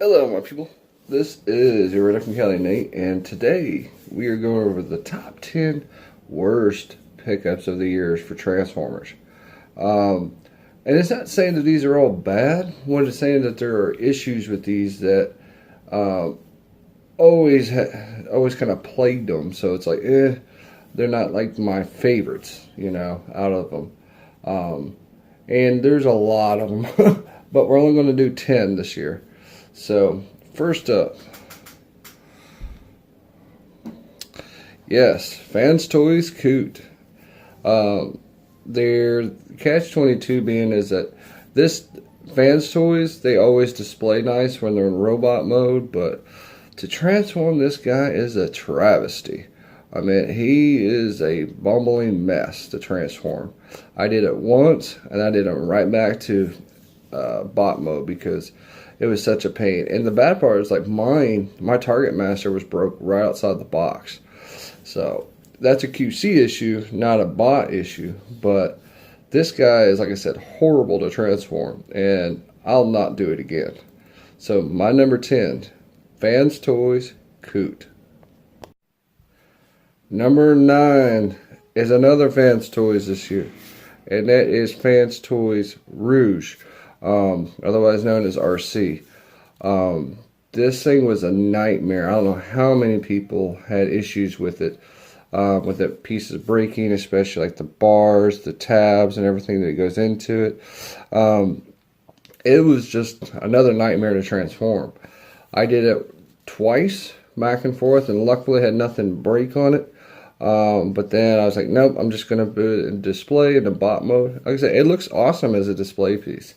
Hello, my people. This is your Red from Cali Nate, and today we are going over the top 10 worst pickups of the years for Transformers. And it's not saying that these are all bad. What it's saying that there are issues with these that always kind of plagued them. So it's like, they're not like my favorites, out of them. And there's a lot of them, but we're only going to do 10 this year. So, first up, yes, Fans Toys Coot. Their catch-22 being is that this Fans Toys, they always display nice when they're in robot mode, but to transform this guy is a travesty. I mean, he is a bumbling mess to transform. I did it once, and I did it right back to bot mode because it was such a pain. And the bad part is, like, my Target Master was broke right outside the box. So that's a QC issue, not a bot issue. But this guy is, like I said, horrible to transform, and I'll not do it again. So my number 10, Fans Toys Coot. Number 9 is another Fans Toys this year, and that is Fans Toys Rouge. Otherwise known as RC. This thing was a nightmare. I don't know how many people had issues with it pieces breaking, especially like the bars, the tabs, and everything that goes into it. It was just another nightmare to transform. I did it twice, back and forth, and luckily had nothing break on it. But then I was like, nope, I'm just going to put it in display in the bot mode. Like I said, it looks awesome as a display piece.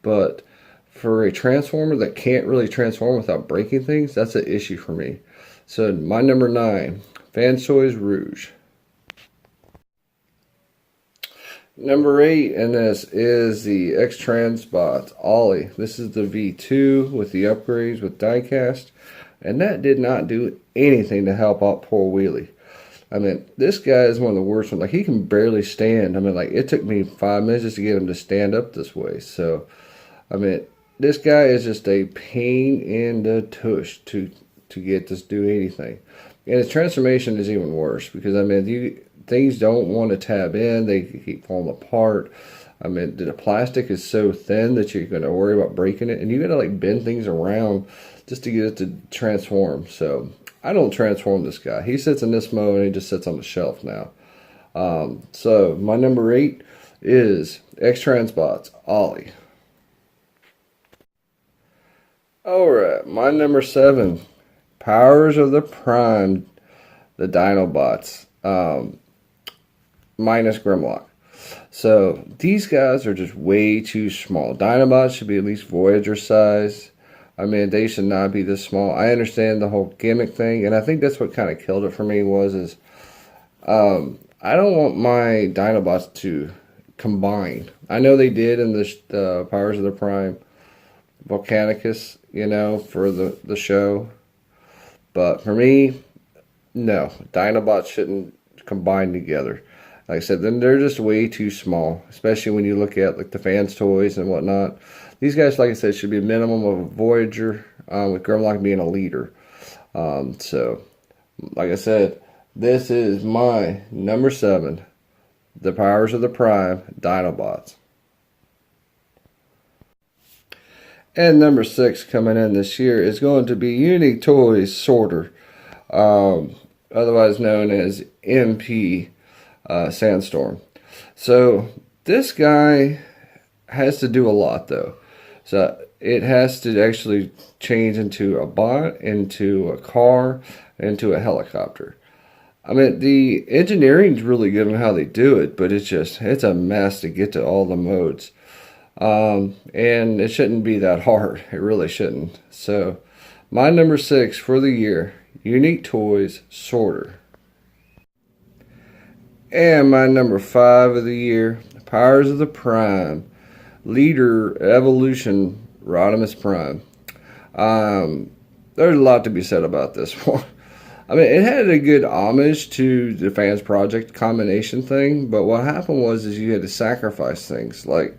But for a transformer that can't really transform without breaking things, that's an issue for me. So my number 9, Fans Toys Rouge. Number 8 in this is the X-Transbots Ollie. This is the V2 with the upgrades with diecast, and that did not do anything to help out poor Wheelie. I mean, this guy is one of the worst ones. Like, he can barely stand. I mean, like, it took me 5 minutes to get him to stand up this way. So, I mean, this guy is just a pain in the tush to get this do anything. And his transformation is even worse because, I mean, things don't want to tab in. They keep falling apart. I mean, the plastic is so thin that you're going to worry about breaking it. And you got to, like, bend things around just to get it to transform. So I don't transform this guy. He sits in this mode and he just sits on the shelf now. So my number 8 is X-Transbots Ollie. Alright, my number 7, Powers of the Prime, the Dinobots, minus Grimlock. So these guys are just way too small. Dinobots should be at least Voyager size. I mean, they should not be this small. I understand the whole gimmick thing, and I think that's what kind of killed it for me I don't want my Dinobots to combine. I know they did in the Powers of the Prime Volcanicus, for the show. But for me, no. Dinobots shouldn't combine together. Like I said, then they're just way too small, especially when you look at like the Fans Toys and whatnot. These guys, like I said, should be a minimum of a Voyager, with Grimlock being a leader. So, like I said, this is my number 7, the Powers of the Prime Dinobots. And number 6 coming in this year is going to be Unique Toys Sorter, otherwise known as MP Sandstorm. So this guy has to do a lot though. So it has to actually change into a bot, into a car, into a helicopter. I mean, the engineering's really good on how they do it, but it's a mess to get to all the modes. And it shouldn't be that hard. It really shouldn't. So my number 6 for the year, Unique Toys Sorter. And my number 5 of the year, Powers of the Prime, Leader Evolution Rodimus Prime. There's a lot to be said about this one. I mean, it had a good homage to the Fans Project combination thing, but what happened was you had to sacrifice things, like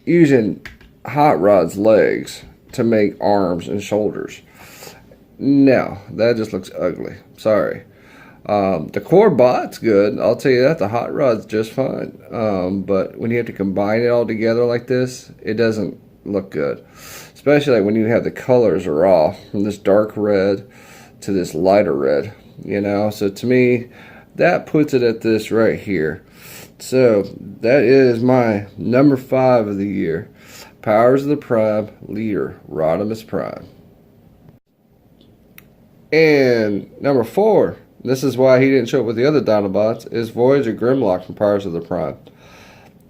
using Hot Rod's legs to make arms and shoulders. No, that just looks ugly. Sorry. The core bot's good. I'll tell you that. The hot rod's just fine. But when you have to combine it all together like this, it doesn't look good. Especially like when you have the colors are off from this dark red to this lighter red. You know, so to me, that puts it at this right here. So that is my number 5 of the year. Powers of the Prime leader, Rodimus Prime. And number 4, this is why he didn't show up with the other Dinobots, is Voyager Grimlock from Powers of the Prime.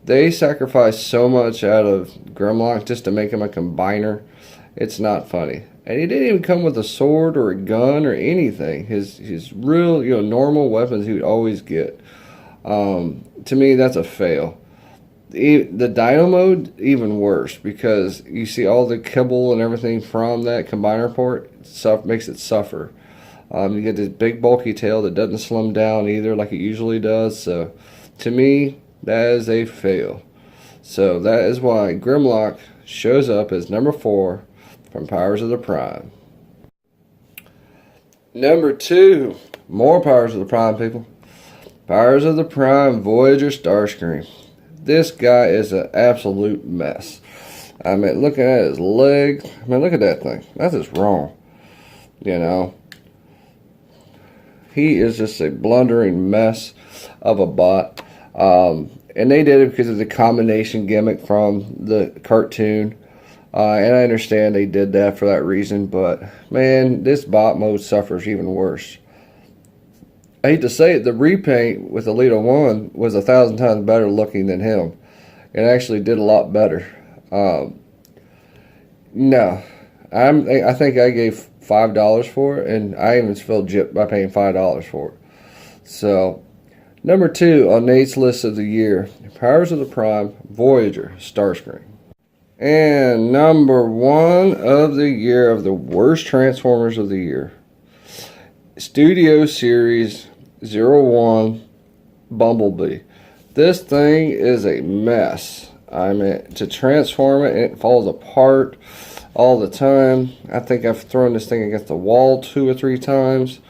They sacrificed so much out of Grimlock just to make him a combiner. It's not funny. And he didn't even come with a sword or a gun or anything. His real, normal weapons he would always get. To me, that's a fail. The Dino mode, even worse, because you see all the kibble and everything from that combiner port makes it suffer. You get this big bulky tail that doesn't slim down either like it usually does. So to me, that is a fail. So that is why Grimlock shows up as number 4 from Powers of the Prime. Number 2, more Powers of the Prime, people. Powers of the Prime Voyager Starscream. This guy is an absolute mess. I mean, looking at his legs, I mean, look at that thing. That's just wrong. You know, he is just a blundering mess of a bot. And they did it because of the combination gimmick from the cartoon. And I understand they did that for that reason. But, man, this bot mode suffers even worse. I hate to say it, the repaint with Elita 1 was 1,000 times better looking than him. It actually did a lot better. No. I think I gave $5 for it, and I even felt gypped by paying $5 for it. So, number 2 on Nate's list of the year, Powers of the Prime, Voyager, Starscream. And number 1 of the year of the worst Transformers of the year, Studio Series 01 Bumblebee. This thing is a mess. I mean, to transform it, it falls apart all the time. I think I've thrown this thing against the wall 2 or 3 times.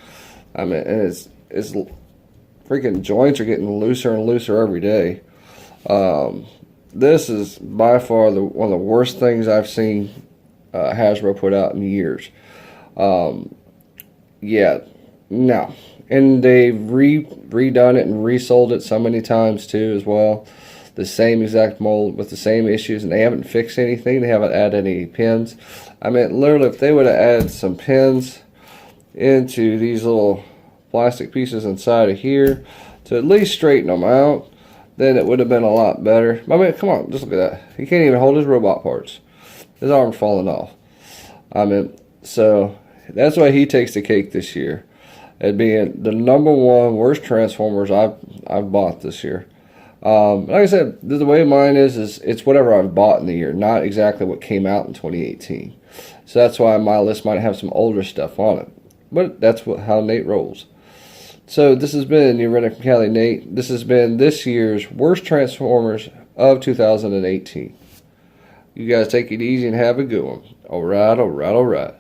I mean, and it's freaking joints are getting looser and looser every day. This is by far one of the worst things I've seen Hasbro put out in years. Yeah, no. And they've redone it and resold it so many times too as well. The same exact mold with the same issues, and they haven't fixed anything. They haven't added any pins. I mean, literally, if they would have added some pins into these little plastic pieces inside of here to at least straighten them out, then it would have been a lot better. I mean, come on, just look at that. He can't even hold his robot parts. His arm's falling off. I mean, so that's why he takes the cake this year. It being the number 1 worst Transformers I've bought this year. Like I said, the way mine is it's whatever I've bought in the year, not exactly what came out in 2018. So that's why my list might have some older stuff on it. But that's how Nate rolls. So this has been your Redneck from Cali, Nate. This has been this year's worst Transformers of 2018. You guys take it easy and have a good one. All right, all right, all right.